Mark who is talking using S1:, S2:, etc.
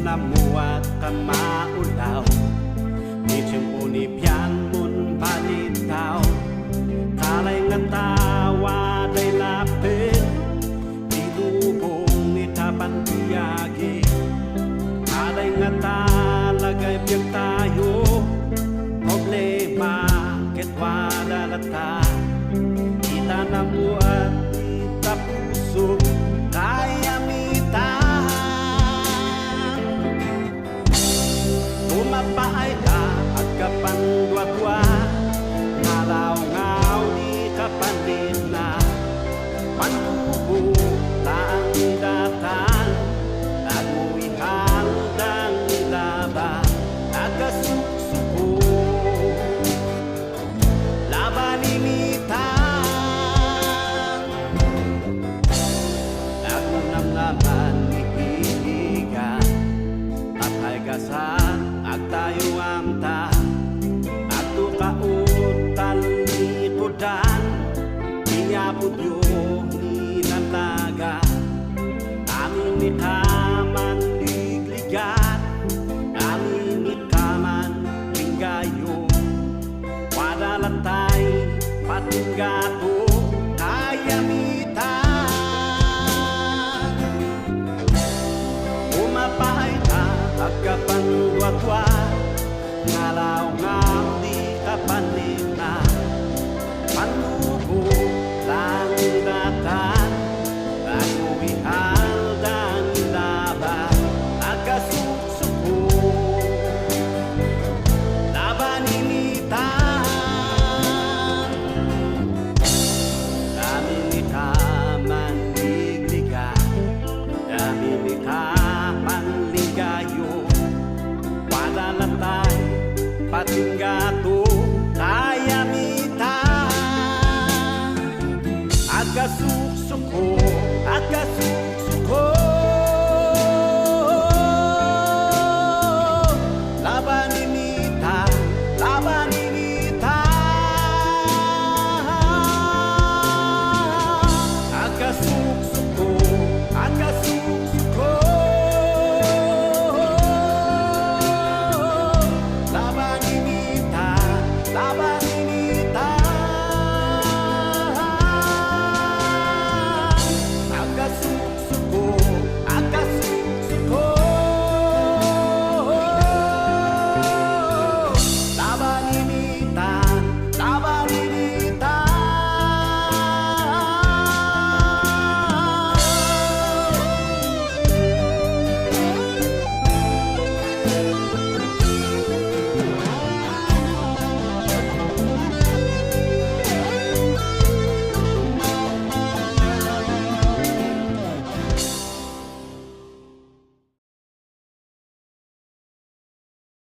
S1: namuat ka maulaw, di tiyempo ni piyan mon palitaw. Kalay nga tawa day lapit, di lubong ni tapan biyagi. Kalay nga talagay biyag tayo, problema ket wala lata. Kita namuat kita puso kaya mitan. Tumapaay ka at kapandwa-dwa, ngalaw-ngaw di kapanit na. Pantubo lang datan, at mo'y handang ilaba, nagkasuksuko laban imitan. Nagunam-naman ihihigan, tapay gasan ag tayo amta, at tukautan likodan, inyapod yung ninalaga. Amin ni kaman ligligat, amin ni kaman linggayo. Wadalatay patinggato kaya mitan. Umapahay ka agkapandwa-dwa, ngalaw-ngaw di kapanit na.